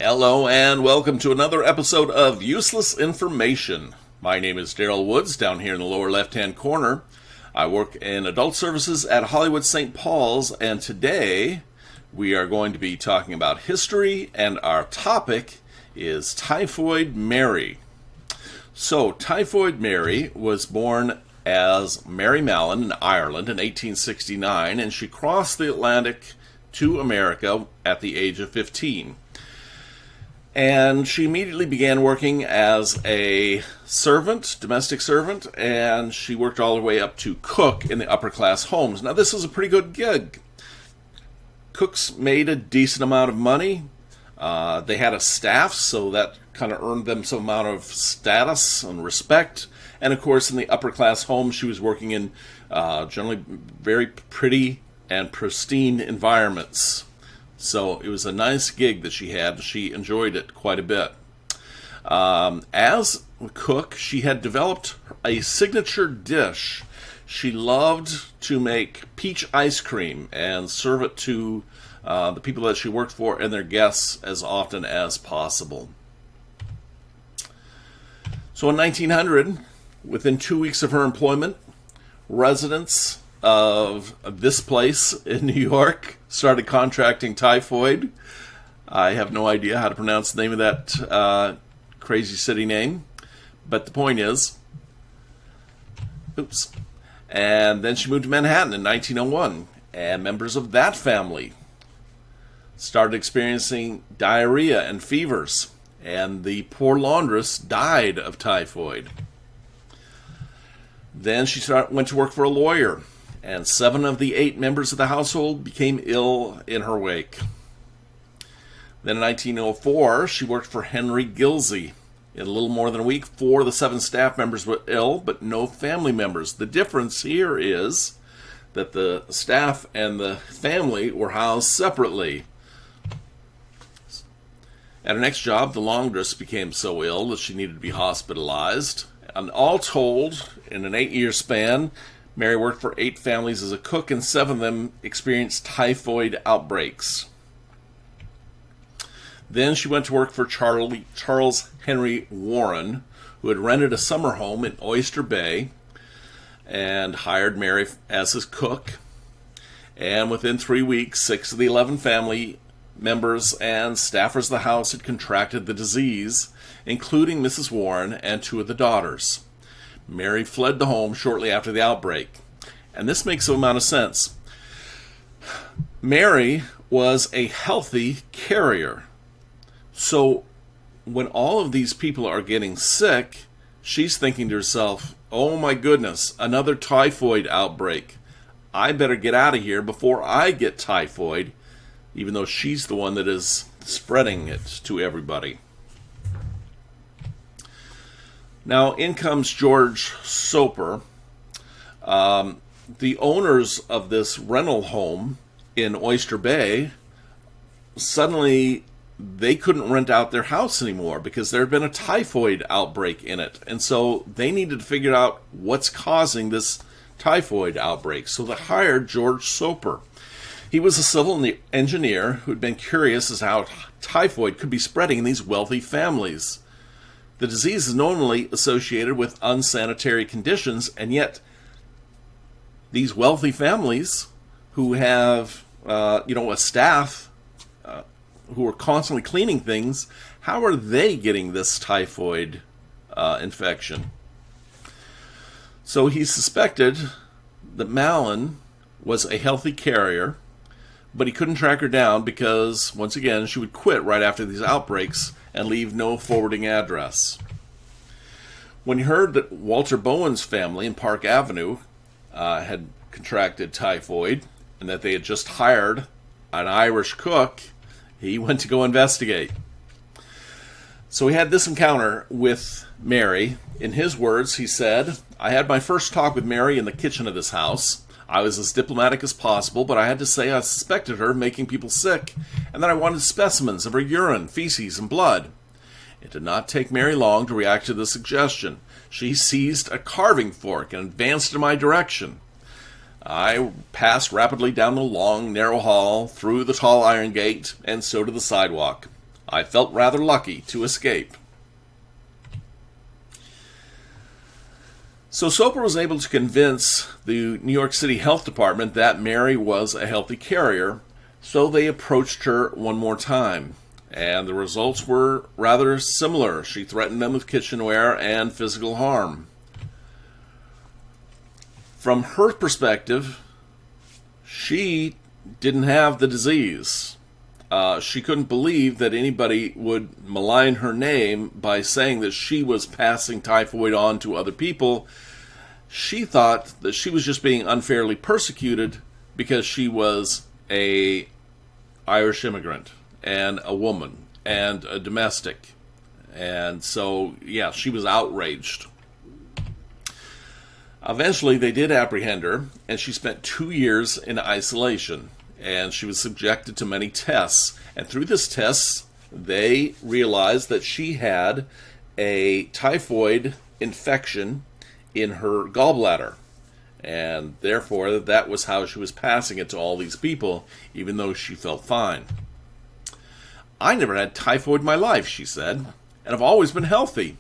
Hello and welcome to another episode of Useless Information. My name is Darryl Woods, down here in the lower left-hand corner. I work in adult services at Hollywood St. Paul's, and today we are going to be talking about history, and our topic is Typhoid Mary. So, Typhoid Mary was born as Mary Mallon in Ireland in 1869, and she crossed the Atlantic to America at the age of 15. And she immediately began working as a servant, domestic servant, and she worked all the way up to cook in the upper class homes. Now, this is a pretty good gig. Cooks made a decent amount of money. They had a staff, so that kind of earned them some amount of status and respect. And of course, in the upper class homes, she was working in generally very pretty and pristine environments. So it was a nice gig that she had. She enjoyed it quite a bit. As a cook, she had developed a signature dish. She loved to make peach ice cream and serve it to the people that she worked for and their guests as often as possible. So in 1900, within 2 weeks of her employment, residents of this place in New York started contracting typhoid. I have no idea how to pronounce the name of that crazy city name, but the point is, and then she moved to Manhattan in 1901, and members of that family started experiencing diarrhea and fevers, and the poor laundress died of typhoid. Then she went to work for a lawyer, and 7 of the 8 members of the household became ill in her wake. Then in 1904, she worked for Henry Gilsey. In a little more than a week, 4 of the 7 staff members were ill, but no family members. The difference here is that the staff and the family were housed separately. At her next job, the laundress became so ill that she needed to be hospitalized. And all told, in an 8-year span, Mary worked for 8 families as a cook, and 7 of them experienced typhoid outbreaks. Then she went to work for Charles Henry Warren, who had rented a summer home in Oyster Bay, and hired Mary as his cook. And within 3 weeks, 6 of the 11 family members and staffers of the house had contracted the disease, including Mrs. Warren and 2 of the daughters. Mary fled the home shortly after the outbreak. And this makes some amount of sense. Mary was a healthy carrier. So when all of these people are getting sick, she's thinking to herself, oh my goodness, another typhoid outbreak. I better get out of here before I get typhoid, even though she's the one that is spreading it to everybody. Now, in comes George Soper. The owners of this rental home in Oyster Bay, suddenly they couldn't rent out their house anymore because there had been a typhoid outbreak in it. And so they needed to figure out what's causing this typhoid outbreak. So they hired George Soper. He was a civil engineer who'd been curious as to how typhoid could be spreading in these wealthy families. The disease is normally associated with unsanitary conditions, and yet these wealthy families who have, a staff who are constantly cleaning things, how are they getting this typhoid infection? So he suspected that Mallon was a healthy carrier, but he couldn't track her down because, once again, she would quit right after these outbreaks and leave no forwarding address. When he heard that Walter Bowen's family in Park Avenue had contracted typhoid and that they had just hired an Irish cook, he went to go investigate. So he had this encounter with Mary. In his words, he said, I had my first talk with Mary in the kitchen of this house. I was as diplomatic as possible, but I had to say I suspected her of making people sick, and that I wanted specimens of her urine, feces, and blood. It did not take Mary long to react to the suggestion. She seized a carving fork and advanced in my direction. I passed rapidly down the long, narrow hall, through the tall iron gate, and so to the sidewalk. I felt rather lucky to escape. So Soper was able to convince the New York City Health Department that Mary was a healthy carrier, so they approached her one more time. And the results were rather similar. She threatened them with kitchenware and physical harm. From her perspective, she didn't have the disease. She couldn't believe that anybody would malign her name by saying that she was passing typhoid on to other people. She thought that she was just being unfairly persecuted because she was an Irish immigrant and a woman and a domestic. And so, yeah, she was outraged. Eventually, they did apprehend her, and she spent 2 years in isolation. And she was subjected to many tests. And through this tests, they realized that she had a typhoid infection in her gallbladder. And therefore, that was how she was passing it to all these people, even though she felt fine. I never had typhoid in my life, she said, and I've always been healthy.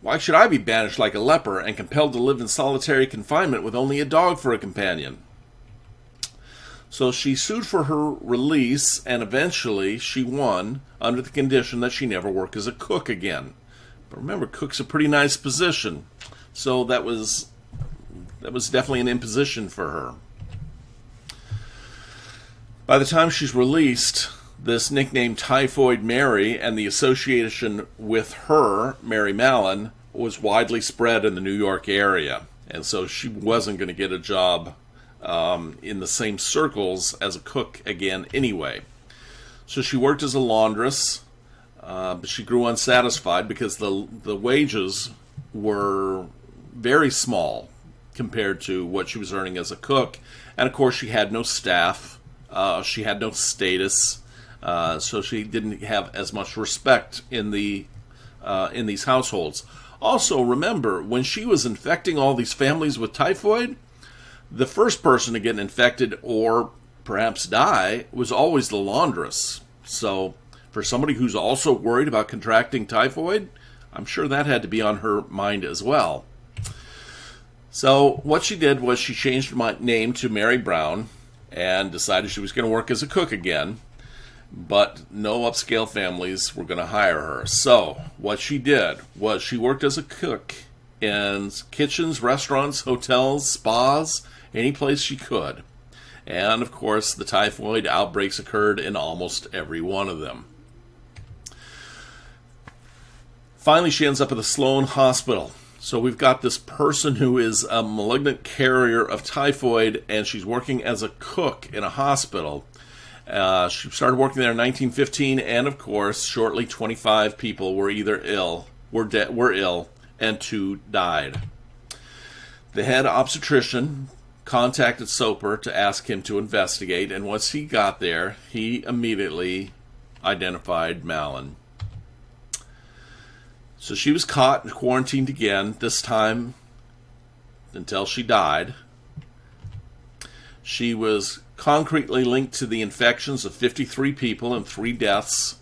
Why should I be banished like a leper and compelled to live in solitary confinement with only a dog for a companion? So she sued for her release, and eventually she won under the condition that she never work as a cook again. But remember, cook's a pretty nice position, so that was definitely an imposition for her. By the time she's released, this nickname Typhoid Mary and the association with her, Mary Mallon, was widely spread in the New York area. And so she wasn't going to get a job in the same circles as a cook again anyway. So she worked as a laundress, but she grew unsatisfied because the wages were very small compared to what she was earning as a cook. And of course she had no staff, she had no status, so she didn't have as much respect in these households. Also, remember, when she was infecting all these families with typhoid, the first person to get infected or perhaps die was always the laundress. So for somebody who's also worried about contracting typhoid, I'm sure that had to be on her mind as well. So what she did was she changed her name to Mary Brown and decided she was going to work as a cook again. But no upscale families were going to hire her. So what she did was she worked as a cook in kitchens, restaurants, hotels, spas, any place she could. And of course, the typhoid outbreaks occurred in almost every one of them. Finally, she ends up at the Sloan Hospital. So we've got this person who is a malignant carrier of typhoid, and she's working as a cook in a hospital. She started working there in 1915, and of course, shortly 25 people were either ill, were ill, and 2 died. The head obstetrician contacted Soper to ask him to investigate, and once he got there, he immediately identified Mallon. So she was caught and quarantined again, this time until she died. She was concretely linked to the infections of 53 people and 3 deaths,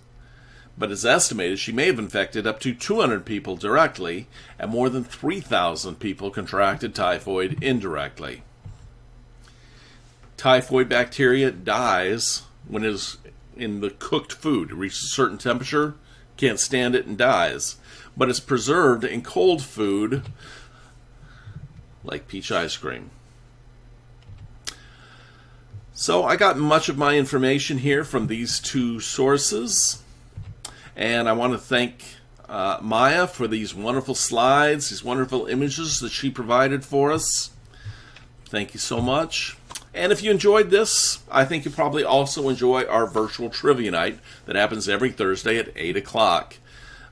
but it's estimated she may have infected up to 200 people directly, and more than 3,000 people contracted typhoid indirectly. Typhoid bacteria dies when it is in the cooked food. It reaches a certain temperature, can't stand it, and dies. But it's preserved in cold food, like peach ice cream. So I got much of my information here from these 2 sources, and I want to thank Maya for these wonderful slides, these wonderful images that she provided for us. Thank you so much. And if you enjoyed this, I think you'll probably also enjoy our virtual trivia night that happens every Thursday at 8 o'clock.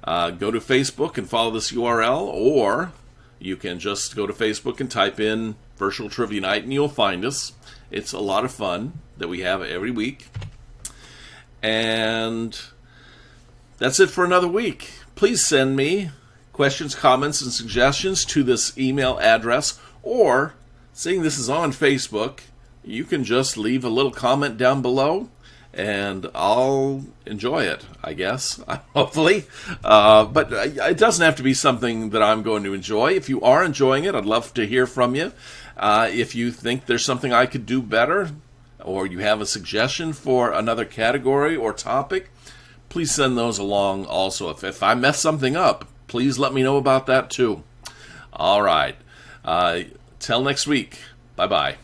Go to Facebook and follow this URL, or you can just go to Facebook and type in virtual trivia night and you'll find us. It's a lot of fun that we have every week. And that's it for another week. Please send me questions, comments, and suggestions to this email address, or, seeing this is on Facebook, you can just leave a little comment down below and I'll enjoy it, I guess, hopefully. But it doesn't have to be something that I'm going to enjoy. If you are enjoying it, I'd love to hear from you. If you think there's something I could do better, or you have a suggestion for another category or topic, please send those along also. If I mess something up, please let me know about that too. All right. Till next week. Bye-bye.